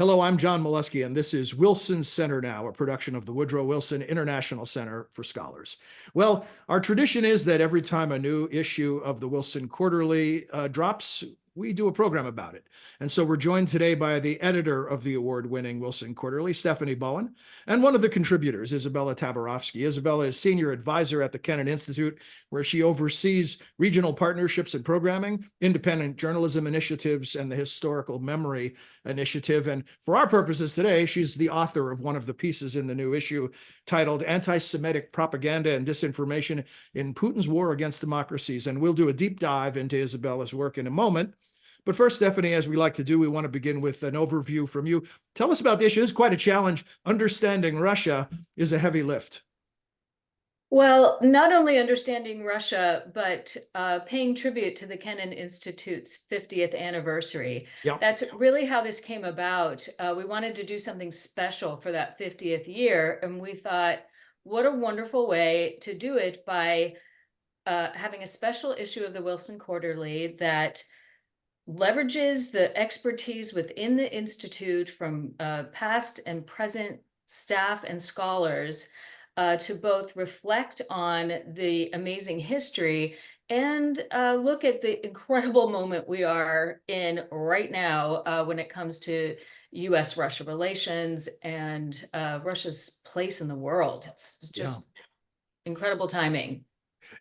Hello, I'm John Molesky, and this is Wilson Center Now, a production of the Woodrow Wilson International Center for Scholars. Well, our tradition is that every time a new issue of the Wilson Quarterly drops, we do a program about it. And so we're joined today by the editor of the award-winning Wilson Quarterly, Stephanie Bowen, and one of the contributors, Izabella Tobarovsky. Izabella is senior advisor at the Kennan Institute, where she oversees regional partnerships and programming, independent journalism initiatives, and the Historical Memory Initiative. And for our purposes today, she's the author of one of the pieces in the new issue titled Anti-Semitic Propaganda and Disinformation in Putin's War Against Democracies. And we'll do a deep dive into Izabella's work in a moment. But first, Stephanie, as we like to do, we want to begin with an overview from you. Tell us about the issue. It's quite a challenge. Understanding Russia is a heavy lift. Well, not only understanding Russia, but paying tribute to the Kennan Institute's 50th anniversary. Yeah. That's really how this came about. We wanted to do something special for that 50th year, and we thought, what a wonderful way to do it by having a special issue of the Wilson Quarterly that leverages the expertise within the Institute from past and present staff and scholars to both reflect on the amazing history and look at the incredible moment we are in right now when it comes to U.S.-Russia relations and Russia's place in the world. It's just incredible timing.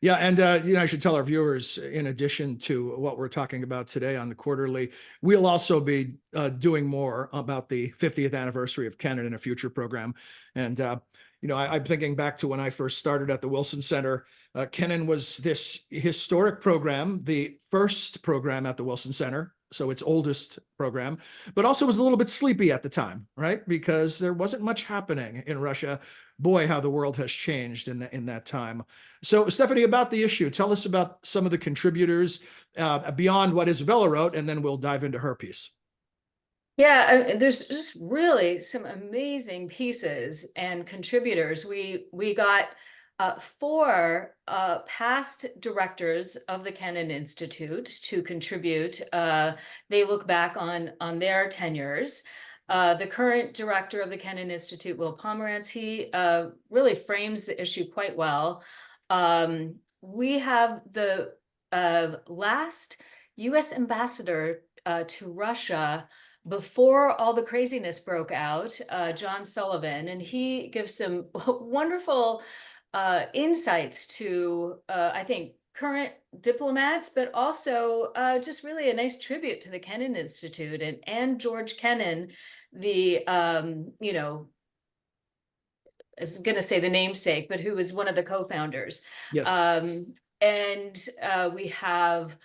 Yeah, and I should tell our viewers, in addition to what we're talking about today on the Quarterly, we'll also be doing more about the 50th anniversary of Kennan in a future program. And I'm thinking back to when I first started at the Wilson Center. Kennan was this historic program, the first program at the Wilson Center, so its oldest program, but also was a little bit sleepy at the time, right? Because there wasn't much happening in Russia. Boy, how the world has changed in that time. So, Stephanie, about the issue, tell us about some of the contributors beyond what Izabella wrote, and then we'll dive into her piece. Yeah, there's just really some amazing pieces and contributors. We got four past directors of the Kennan Institute to contribute. They look back on their tenures. The current director of the Kennan Institute, Will Pomerantz, he really frames the issue quite well. We have the last U.S. ambassador to Russia before all the craziness broke out, John Sullivan, and he gives some wonderful insights to, I think, current diplomats, but also just really a nice tribute to the Kennan Institute and George Kennan, the, I was going to say the namesake, but who was one of the co-founders. Yes. And we have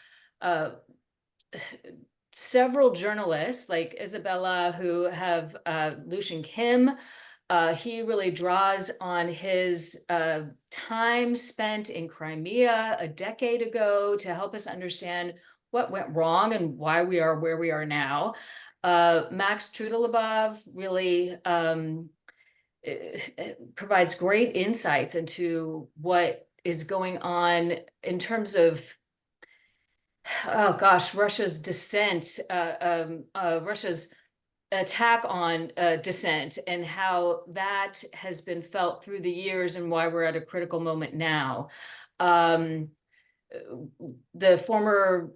several journalists like Izabella who have Lucian Kim. He really draws on his time spent in Crimea a decade ago to help us understand what went wrong and why we are where we are now. Max Trudalabov really provides great insights into what is going on in terms of, oh gosh, Russia's dissent, Russia's attack on dissent, and how that has been felt through the years and why we're at a critical moment now. The former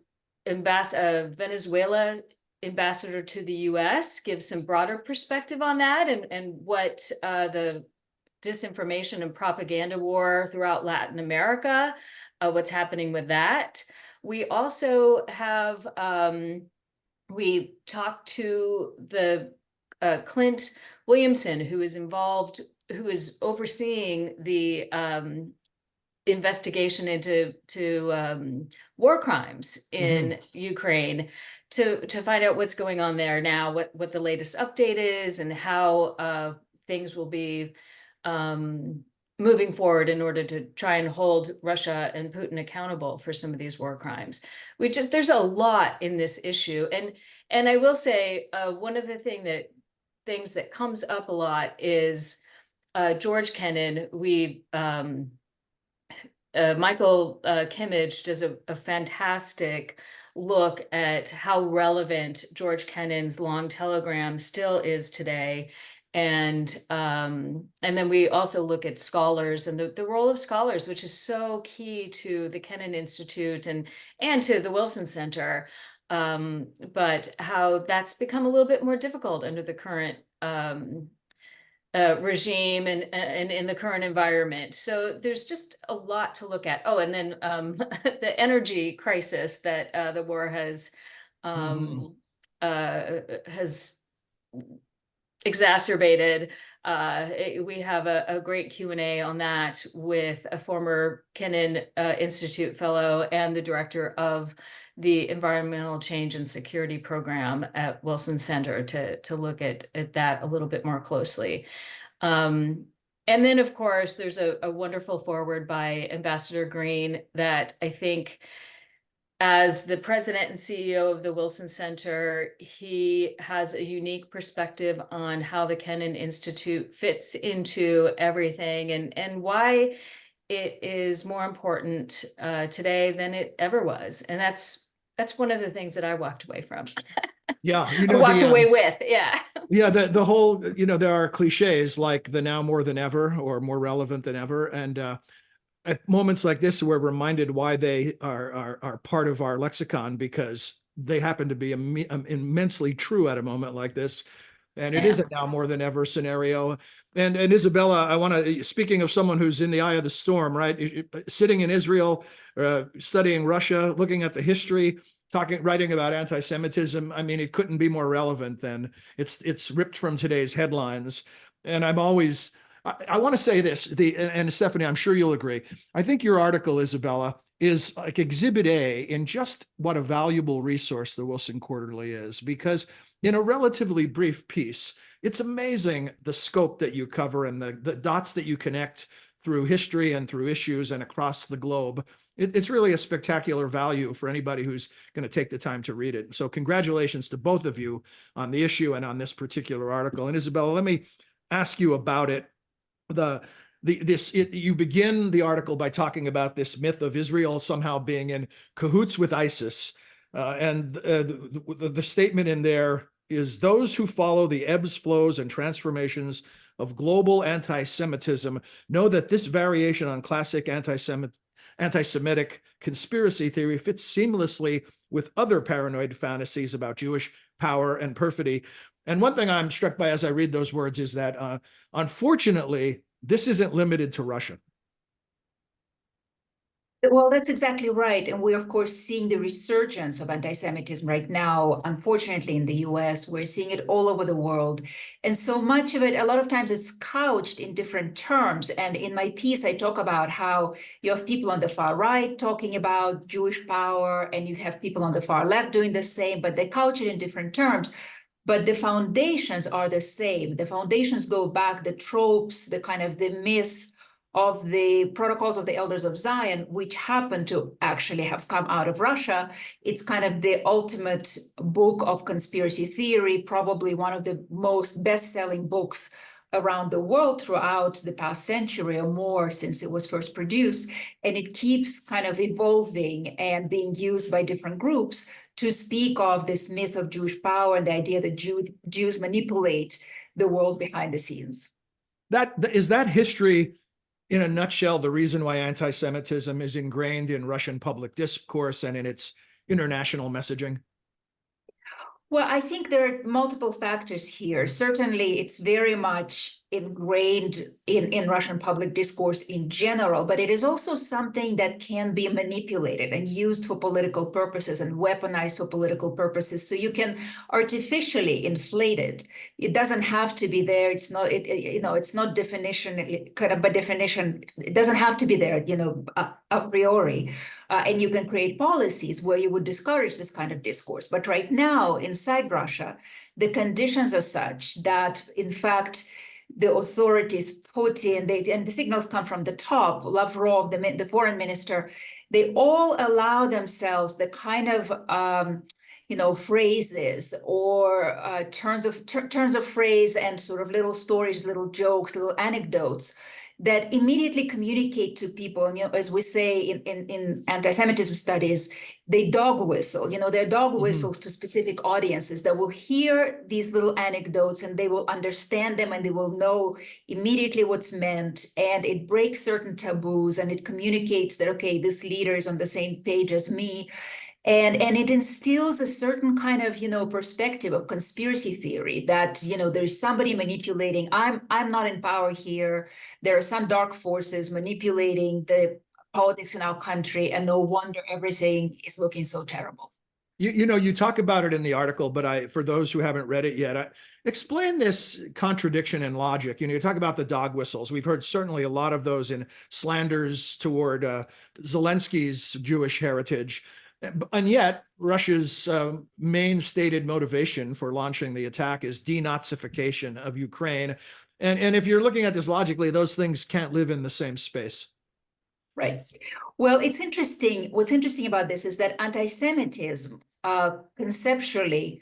Venezuela ambassador to the U.S. gives some broader perspective on that and what the disinformation and propaganda war throughout Latin America, what's happening with that. We also have, we talked to the Clint Williamson, who is involved, who is overseeing the investigation into war crimes in Ukraine, to find out what's going on there now, what the latest update is, and how things will be moving forward in order to try and hold Russia and Putin accountable for some of these war crimes. There's a lot in this issue, and I will say one of the things that comes up a lot is George Kennan. Michael Kimmage does a fantastic look at how relevant George Kennan's long telegram still is today. And then we also look at scholars and the role of scholars, which is so key to the Kennan Institute and to the Wilson Center, but how that's become a little bit more difficult under the current regime and in the current environment. So there's just a lot to look at. Oh, and then the energy crisis that the war has exacerbated. We have a great Q&A on that with a former Kennan Institute fellow and the director of the Environmental Change and Security Program at Wilson Center to look at that a little bit more closely. And then, of course, there's a wonderful foreword by Ambassador Green that I think, as the president and CEO of the Wilson Center, he has a unique perspective on how the Kennan Institute fits into everything and why it is more important today than it ever was. And that's one of the things that I walked away from. Yeah, walked away with, yeah. Yeah, the whole, there are cliches like the now more than ever or more relevant than ever. And at moments like this, we're reminded why they are part of our lexicon, because they happen to be immensely true at a moment like this. And it is a now more than ever scenario. And Izabella, I want to, speaking of someone who's in the eye of the storm, right? Sitting in Israel, studying Russia, looking at the history, writing about anti-Semitism. I mean, it couldn't be more relevant than it's ripped from today's headlines. And I want to say this, and Stephanie, I'm sure you'll agree. I think your article, Izabella, is like Exhibit A in just what a valuable resource the Wilson Quarterly is, because in a relatively brief piece, it's amazing the scope that you cover and the dots that you connect through history and through issues and across the globe. It's really a spectacular value for anybody who's going to take the time to read it. So congratulations to both of you on the issue and on this particular article. And Izabella, let me ask you about it. You begin the article by talking about this myth of Israel somehow being in cahoots with ISIS. And the statement in there is, those who follow the ebbs, flows, and transformations of global anti-Semitism know that this variation on classic anti-Semitic conspiracy theory fits seamlessly with other paranoid fantasies about Jewish power and perfidy. And one thing I'm struck by as I read those words is that, unfortunately, this isn't limited to Russia. Well, that's exactly right. And we're, of course, seeing the resurgence of anti-Semitism right now. Unfortunately, in the US, we're seeing it all over the world. And so much of it, a lot of times it's couched in different terms. And in my piece, I talk about how you have people on the far right talking about Jewish power, and you have people on the far left doing the same, but they couch it in different terms. But the foundations are the same. The foundations go back, the tropes, the kind of the myths of the Protocols of the Elders of Zion, which happen to actually have come out of Russia. It's kind of the ultimate book of conspiracy theory, probably one of the most best-selling books around the world throughout the past century or more since it was first produced. And it keeps kind of evolving and being used by different groups to speak of this myth of Jewish power and the idea that Jews manipulate the world behind the scenes. Is that history, in a nutshell, the reason why anti-Semitism is ingrained in Russian public discourse and in its international messaging? Well, I think there are multiple factors here. Certainly, it's very much ingrained in Russian public discourse in general, but it is also something that can be manipulated and used for political purposes and weaponized for political purposes. So you can artificially inflate it. It doesn't have to be there. It's not, it's not definition, kind of by definition, it doesn't have to be there, a priori. And you can create policies where you would discourage this kind of discourse. But right now, inside Russia, the conditions are such that, in fact, the authorities, Putin, and the signals come from the top, Lavrov, the foreign minister, they all allow themselves the kind of phrases or turns of phrase and sort of little stories, little jokes, little anecdotes that immediately communicate to people. And, as we say in anti-Semitism studies, they dog whistle, they're dog whistles to specific audiences that will hear these little anecdotes and they will understand them and they will know immediately what's meant. And it breaks certain taboos and it communicates that, okay, this leader is on the same page as me. And it instills a certain kind of, perspective of conspiracy theory that, there's somebody manipulating. I'm not in power here. There are some dark forces manipulating the politics in our country, and no wonder everything is looking so terrible. You talk about it in the article, but for those who haven't read it yet, explain this contradiction in logic. You talk about the dog whistles. We've heard certainly a lot of those in slanders toward Zelensky's Jewish heritage. And yet, Russia's main stated motivation for launching the attack is denazification of Ukraine. And if you're looking at this logically, those things can't live in the same space. Right. Well, it's interesting. What's interesting about this is that anti-Semitism conceptually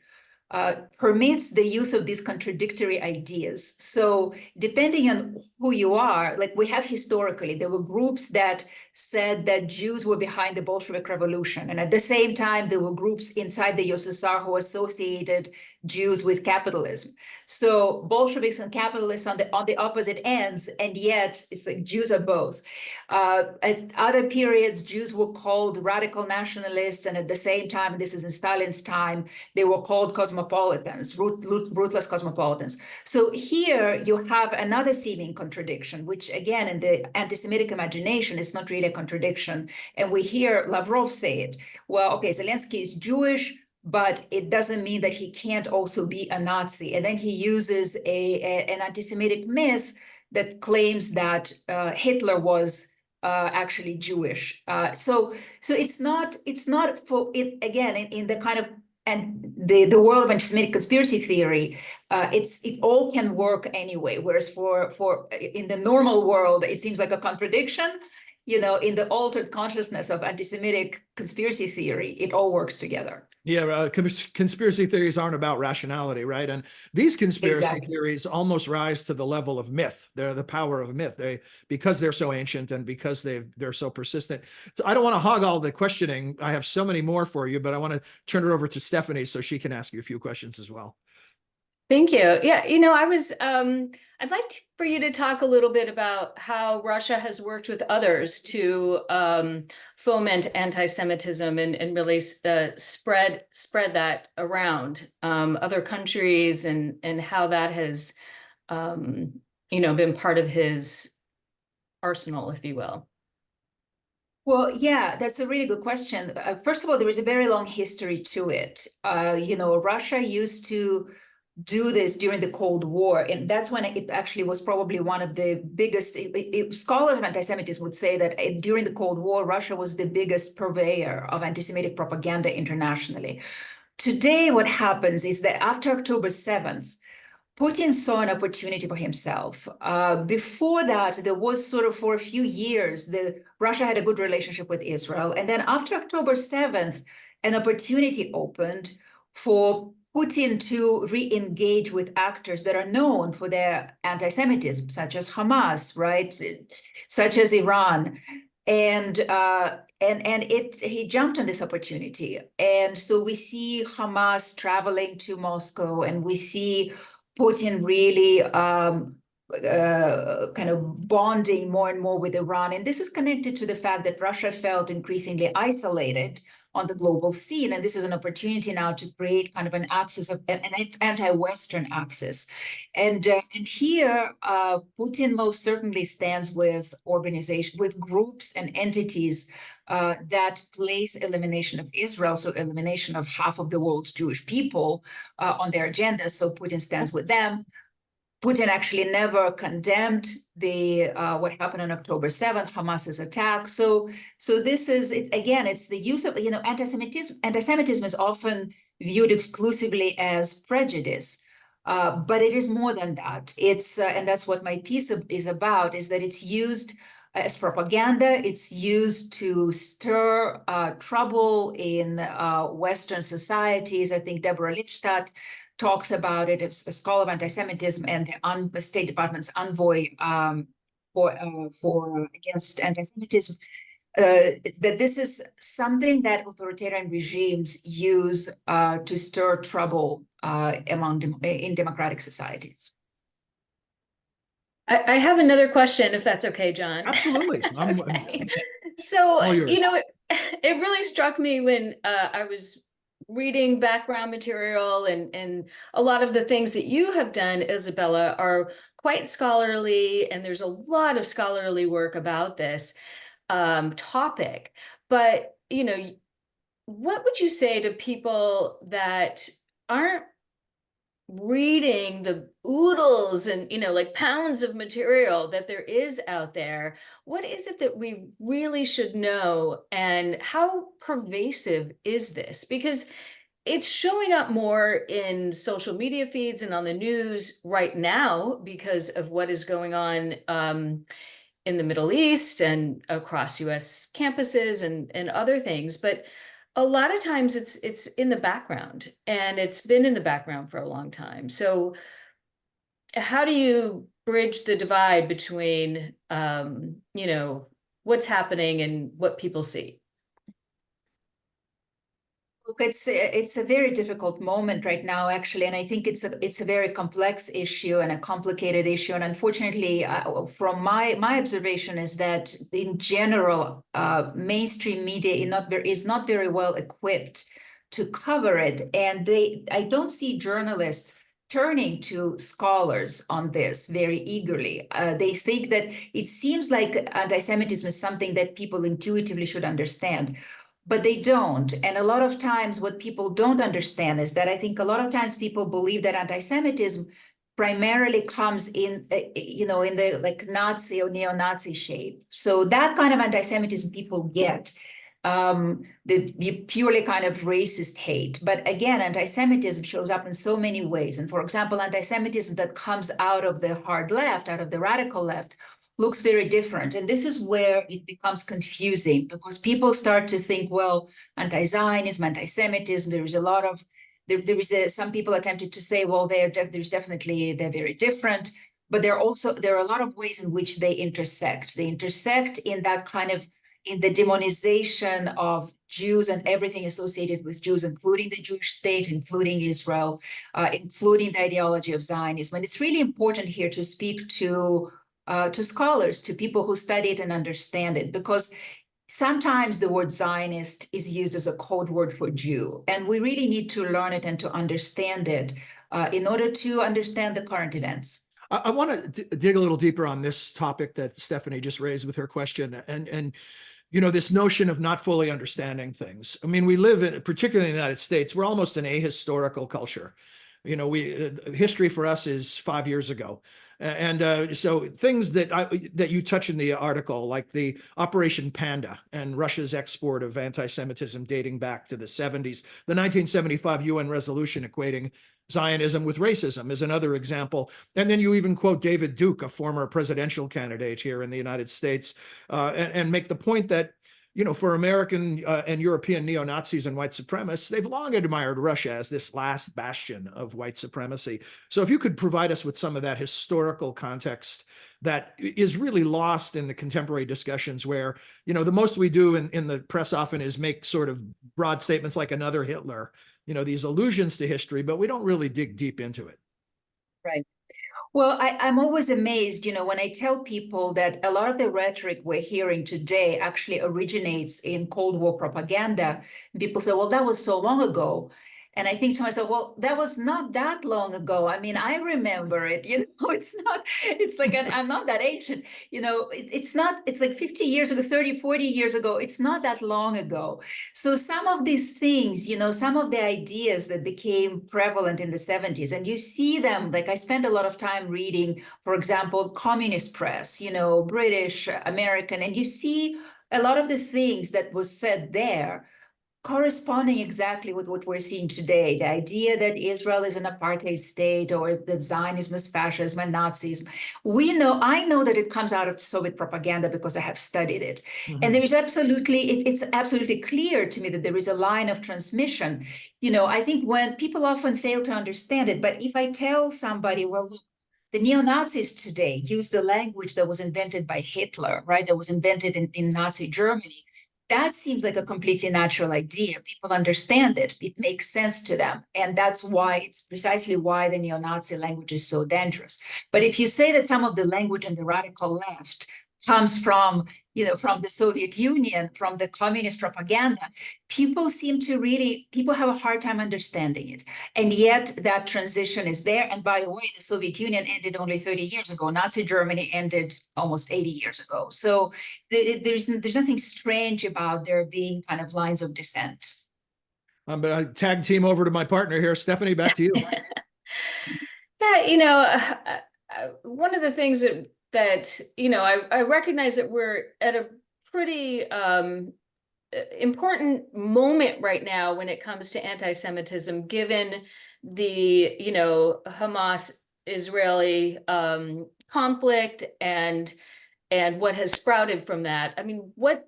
permits the use of these contradictory ideas. So depending on who you are, like we have historically, there were groups that said that Jews were behind the Bolshevik Revolution. And at the same time, there were groups inside the USSR who associated Jews with capitalism. So Bolsheviks and capitalists on the opposite ends, and yet it's like Jews are both. At other periods, Jews were called radical nationalists, and at the same time, and this is in Stalin's time, they were called cosmopolitans, ruthless cosmopolitans. So here you have another seeming contradiction, which again, in the anti-Semitic imagination, is not really a contradiction. And we hear Lavrov say it. Well, okay, Zelensky is Jewish, but it doesn't mean that he can't also be a Nazi. And then he uses an anti-Semitic myth that claims that Hitler was actually Jewish. So it's not for it again in the kind of and the world of anti-Semitic conspiracy theory. It all can work anyway. Whereas for in the normal world, it seems like a contradiction. In the altered consciousness of anti-Semitic conspiracy theory, it all works together. Yeah, conspiracy theories aren't about rationality, right? And these conspiracy theories almost rise to the level of myth. They're the power of myth. Because they're so ancient and because they're so persistent. So I don't want to hog all the questioning. I have so many more for you, but I want to turn it over to Stephanie so she can ask you a few questions as well. Thank you. Yeah, I'd like for you to talk a little bit about how Russia has worked with others to foment anti-Semitism and really spread that around other countries and how that has, been part of his arsenal, if you will. Well, yeah, that's a really good question. First of all, there is a very long history to it. Russia used to do this during the Cold War, and that's when it actually was probably one of the biggest. Scholars of anti-Semitism would say that during the Cold War, Russia was the biggest purveyor of anti-Semitic propaganda internationally. Today, what happens is that after October 7th, Putin saw an opportunity for himself. Before that, there was sort of for a few years, Russia had a good relationship with Israel. And then after October 7th, an opportunity opened for Putin to re-engage with actors that are known for their anti-Semitism, such as Hamas, right? Such as Iran. And he jumped on this opportunity. And so we see Hamas traveling to Moscow, and we see Putin really kind of bonding more and more with Iran. And this is connected to the fact that Russia felt increasingly isolated on the global scene. And this is an opportunity now to create kind of an axis of an anti-Western axis. And here, Putin most certainly stands with with groups and entities that place elimination of Israel, so elimination of half of the world's Jewish people on their agenda. So Putin stands with them. Putin actually never condemned what happened on October 7th, Hamas's attack. So this is, it's the use of, anti-Semitism. Anti-Semitism is often viewed exclusively as prejudice, but it is more than that. It's, and that's what my piece is about, is that it's used as propaganda. It's used to stir trouble in Western societies. I think Deborah Lipstadt talks about it as a scholar of anti-Semitism, and the State Department's envoy, against anti-Semitism, that this is something that authoritarian regimes use to stir trouble in democratic societies. I have another question, if that's okay, John. Absolutely. Okay. So, all yours. you know, it really struck me when I was reading background material, and a lot of the things that you have done, Izabella, are quite scholarly, and there's a lot of scholarly work about this topic. But, you know, what would you say to people that aren't reading the oodles and, you know, like pounds of material that there is out there? What is it that we really should know, and how pervasive is this? Because it's showing up more in social media feeds and on the news right now because of what is going on in the Middle East and across US campuses and other things. But a lot of times it's in the background, and it's been in the background for a long time. So how do you bridge the divide between you know, what's happening and what people see? Look, it's a very difficult moment right now, actually, and I think it's a very complex issue and a complicated issue. And unfortunately, from my observation is that in general, mainstream media is not very well equipped to cover it, and I don't see journalists turning to scholars on this very eagerly. They think that it seems like anti-Semitism is something that people intuitively should understand. But they don't. And a lot of times what people don't understand is that I think a lot of times people believe that anti-Semitism primarily comes in, you know, in the like Nazi or neo-Nazi shape. So that kind of anti-Semitism people get, the purely kind of racist hate. But again, anti-Semitism shows up in so many ways. And for example, anti-Semitism that comes out of the hard left, out of the radical left, looks very different. And this is where it becomes confusing, because people start to think, well, anti-Zionism, anti-Semitism, there is a lot of, some people attempted to say, well, they're very different, but there are a lot of ways in which they intersect. They intersect in that kind of, in the demonization of Jews and everything associated with Jews, including the Jewish state, including Israel, including the ideology of Zionism. And it's really important here to speak to scholars, to people who study it and understand it, because sometimes the word Zionist is used as a code word for Jew, and we really need to learn it and to understand it in order to understand the current events. I want to dig a little deeper on this topic that Stephanie just raised with her question, and you know, this notion of not fully understanding things. I mean, we live in, particularly in the United States, we're almost an ahistorical culture. You know, history for us is 5 years ago. And so things that you touch in the article, like the Operation Panda and Russia's export of anti-Semitism dating back to the 70s, the 1975 UN resolution equating Zionism with racism is another example. And then you even quote David Duke, a former presidential candidate here in the United States, and make the point that, you know, for American and European neo-Nazis and white supremacists, they've long admired Russia as this last bastion of white supremacy. So if you could provide us with some of that historical context that is really lost in the contemporary discussions, where, you know, the most we do in the press often is make sort of broad statements like another Hitler, you know, these allusions to history, but we don't really dig deep into it. Right. Well, I'm always amazed, you know, when I tell people that a lot of the rhetoric we're hearing today actually originates in Cold War propaganda. People say, well, that was so long ago. And I think to myself, well, that was not that long ago. I mean, I remember it, you know, it's like, I'm not that ancient, you know, it's like 50 years ago, 30, 40 years ago. It's not that long ago. So some of these things, you know, some of the ideas that became prevalent in the 70s, and you see them, like I spent a lot of time reading, for example, communist press, you know, British, American, and you see a lot of the things that was said there corresponding exactly with what we're seeing today. The idea that Israel is an apartheid state, or that Zionism is fascism and Nazism. I know that it comes out of Soviet propaganda because I have studied it. Mm-hmm. And there is it's absolutely clear to me that there is a line of transmission. You know, I think when people often fail to understand it, but if I tell somebody, well, look, the neo-Nazis today use the language that was invented by Hitler, right? That was invented in Nazi Germany. That seems like a completely natural idea. People understand it. It makes sense to them. And that's why it's precisely why the neo-Nazi language is so dangerous. But if you say that some of the language in the radical left comes from, from the Soviet Union, from the communist propaganda, people have a hard time understanding it. And yet that transition is there. And by the way, the Soviet Union ended only 30 years ago. Nazi Germany ended almost 80 years ago. So there's nothing strange about there being kind of lines of dissent. I'm going to tag team over to my partner here. Stephanie, back to you. Yeah, one of the things that I recognize that we're at a pretty important moment right now when it comes to anti-Semitism, given the Hamas-Israeli conflict and what has sprouted from that. I mean, what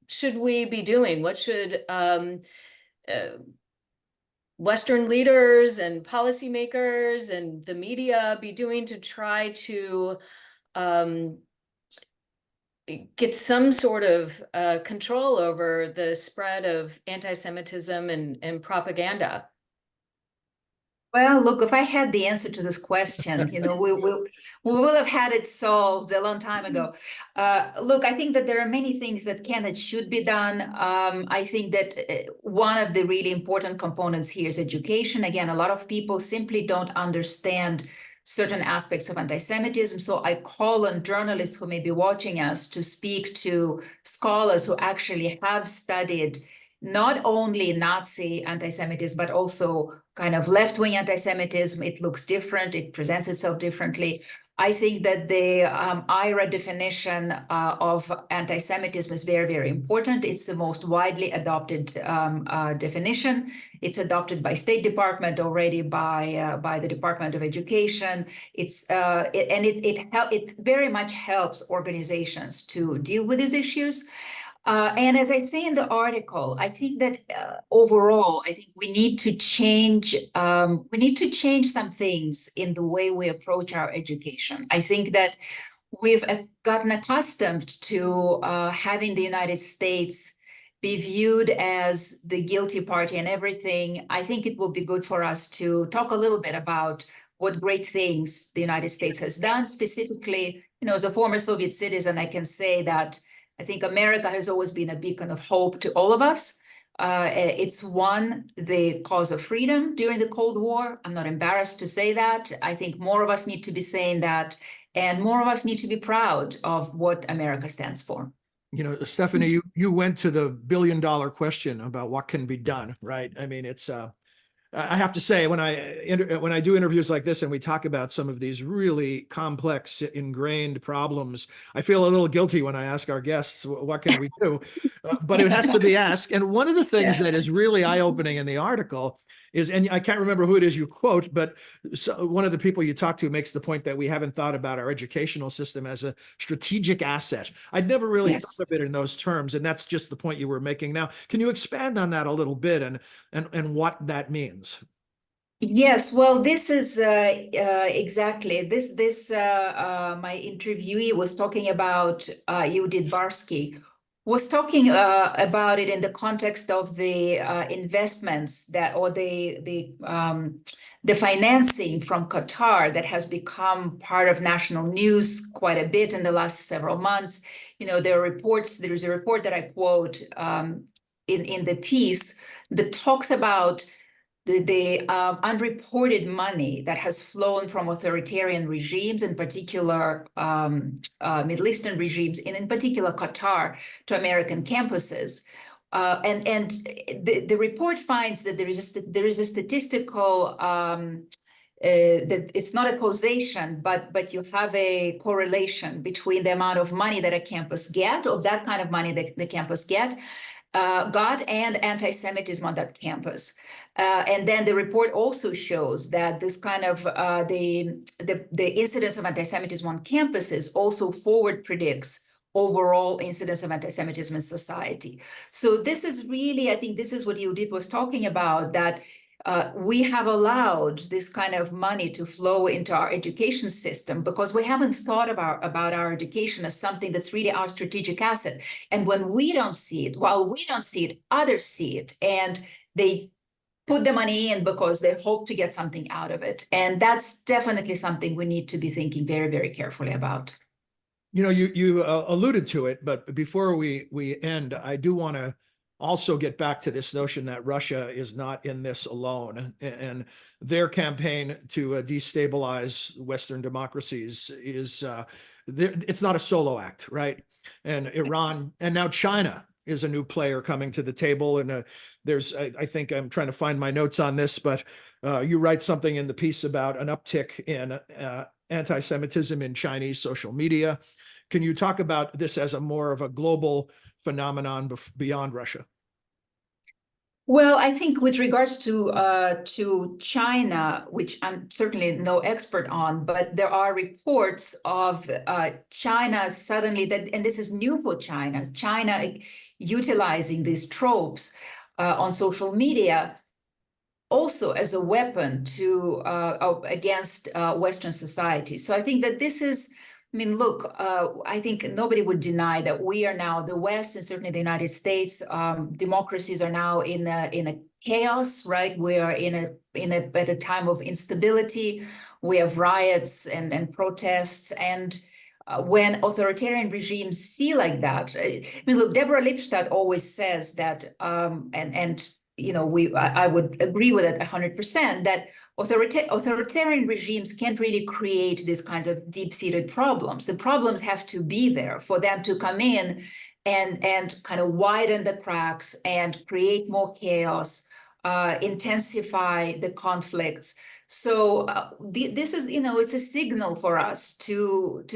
should we be doing? What should Western leaders and policymakers and the media be doing to try to get some sort of control over the spread of anti-Semitism and propaganda? Well, look, if I had the answer to this question, we would have had it solved a long time ago. Look, I think that there are many things that can and should be done. I think that one of the really important components here is education. Again, a lot of people simply don't understand certain aspects of anti-Semitism. So I call on journalists who may be watching us to speak to scholars who actually have studied not only Nazi anti-Semitism, but also kind of left-wing anti-Semitism. It looks different. It presents itself differently. I think that the IRA definition of anti-Semitism is very, very important. It's the most widely adopted definition. It's adopted by State Department already, by the Department of Education. It very much helps organizations to deal with these issues. And as I say in the article, I think that overall, I think we need to change some things in the way we approach our education. I think that we've gotten accustomed to having the United States be viewed as the guilty party and everything. I think it will be good for us to talk a little bit about what great things the United States has done. Specifically, as a former Soviet citizen, I can say that I think America has always been a beacon of hope to all of us. It's won the cause of freedom during the Cold War. I'm not embarrassed to say that. I think more of us need to be saying that, and more of us need to be proud of what America stands for. Stephanie, you went to the billion-dollar question about what can be done, right? I mean, it's I have to say, when I do interviews like this and we talk about some of these really complex, ingrained problems, I feel a little guilty when I ask our guests, what can we do? But it has to be asked. And one of the things that is really eye-opening in the article is, and I can't remember who it is you quote, but one of the people you talk to makes the point that we haven't thought about our educational system as a strategic asset. I'd never really thought of it in those terms, and that's just the point you were making now. Can you expand on that a little bit and what that means? Yes, well, this is exactly this. My interviewee was talking about Judith Barsky, was talking about it in the context of the investments that, or the financing from Qatar that has become part of national news quite a bit in the last several months. There are reports. There is a report that I quote in the piece that talks about the unreported money that has flown from authoritarian regimes, in particular Middle Eastern regimes, and in particular Qatar, to American campuses. And the report finds that there is a statistical that it's not a causation, but you have a correlation between the amount of money that a campus get, or that kind of money that the campus got, and anti-Semitism on that campus. And then the report also shows that this kind of the incidence of anti-Semitism on campuses also forward predicts overall incidence of anti-Semitism in society. So this is really, I think this is what Judith was talking about, that we have allowed this kind of money to flow into our education system because we haven't thought about our education as something that's really our strategic asset. And when we don't see it, while we don't see it, others see it, and they put the money in because they hope to get something out of it. And that's definitely something we need to be thinking very, very carefully about. You know, you alluded to it, but before we end, I do want to also get back to this notion that Russia is not in this alone, and their campaign to destabilize Western democracies is it's not a solo act, right? And Iran and now China is a new player coming to the table. And there's, I think I'm trying to find my notes on this, but you write something in the piece about an uptick in anti-Semitism in Chinese social media. Can you talk about this as a more of a global phenomenon beyond Russia? Well, I think with regards to China, which I'm certainly no expert on, but there are reports of China suddenly that, and this is new for China, China utilizing these tropes on social media also as a weapon to against Western society. So I think that this is, I mean, look, I think nobody would deny that we are now, the West and certainly the United States, democracies are now in a chaos, right? We are at a time of instability. We have riots and protests, and when authoritarian regimes see like that, I mean, look, Deborah Lipstadt always says that, and you know, I would agree with it 100%, that authoritarian regimes can't really create these kinds of deep-seated problems. The problems have to be there for them to come in and kind of widen the cracks and create more chaos, intensify the conflicts. So this is, you know, it's a signal for us to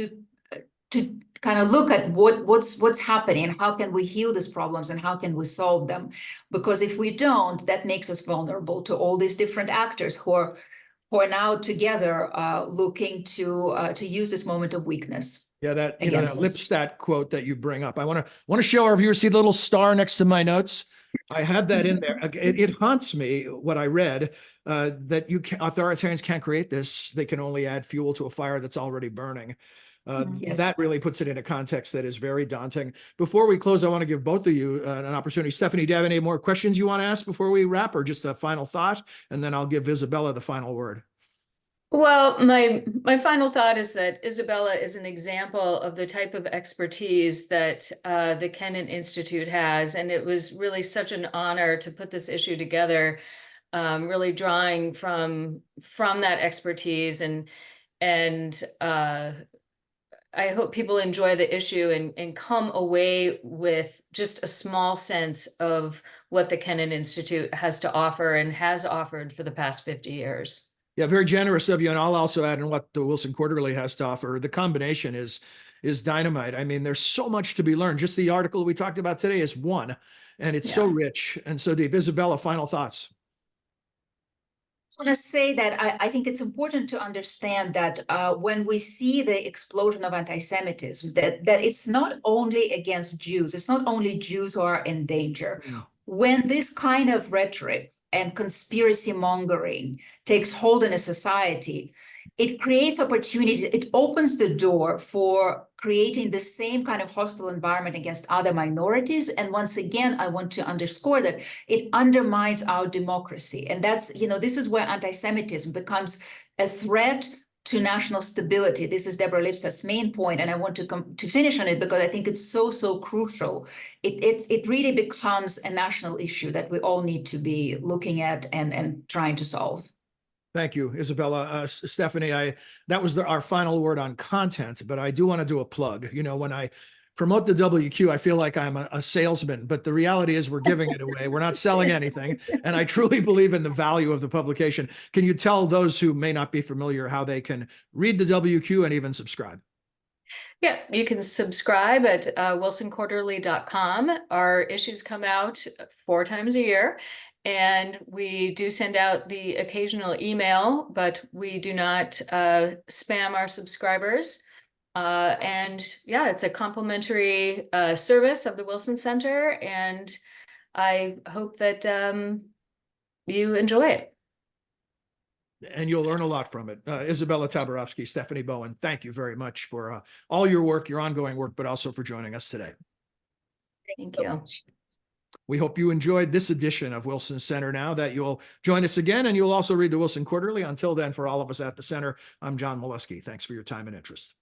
kind of look at what's happening and how can we heal these problems and how can we solve them. Because if we don't, that makes us vulnerable to all these different actors who are now together looking to use this moment of weakness. Yeah, that, you know, that Lipstadt quote that you bring up. I want to show our viewers, see the little star next to my notes. I had that in there. It haunts me what I read, that authoritarians can't create this. They can only add fuel to a fire that's already burning. Yes. That really puts it in a context that is very daunting. Before we close, I want to give both of you an opportunity. Stephanie, do you have any more questions you want to ask before we wrap, or just a final thought? And then I'll give Izabella the final word. Well, my final thought is that Izabella is an example of the type of expertise that the Kennan Institute has, and it was really such an honor to put this issue together, really drawing from that expertise, and I hope people enjoy the issue and come away with just a small sense of what the Kennan Institute has to offer and has offered for the past 50 years. Yeah, very generous of you. And I'll also add in what the Wilson Quarterly has to offer. The combination is dynamite. I mean, there's so much to be learned. Just the article we talked about today is one, and it's so rich and so deep. Izabella, final thoughts. I want to say that I think it's important to understand that when we see the explosion of anti-Semitism, that it's not only against Jews, it's not only Jews who are in danger. When this kind of rhetoric and conspiracy mongering takes hold in a society, it creates opportunities. It opens the door for creating the same kind of hostile environment against other minorities. And once again, I want to underscore that it undermines our democracy. And that's, you know, this is where anti-Semitism becomes a threat to national stability. This is Deborah Lipstadt's main point, and I want to finish on it because I think it's so crucial. It really becomes a national issue that we all need to be looking at and trying to solve. Thank you, Izabella. Stephanie, that was our final word on content, but I do want to do a plug. You know, when I promote the WQ, I feel like I'm a salesman, but the reality is we're giving it away. We're not selling anything. And I truly believe in the value of the publication. Can you tell those who may not be familiar how they can read the WQ and even subscribe? Yeah, you can subscribe at wilsonquarterly.com. Our issues come out 4 times a year. And we do send out the occasional email, but we do not spam our subscribers. And yeah, it's a complimentary service of the Wilson Center, and I hope that you enjoy it. And you'll learn a lot from it. Izabella Tobarovsky, Stephanie Bowen, thank you very much for all your work, your ongoing work, but also for joining us today. Thank you. We hope you enjoyed this edition of Wilson Center Now, that you'll join us again, and you'll also read the Wilson Quarterly. Until then, for all of us at the Center, I'm John Molesky. Thanks for your time and interest.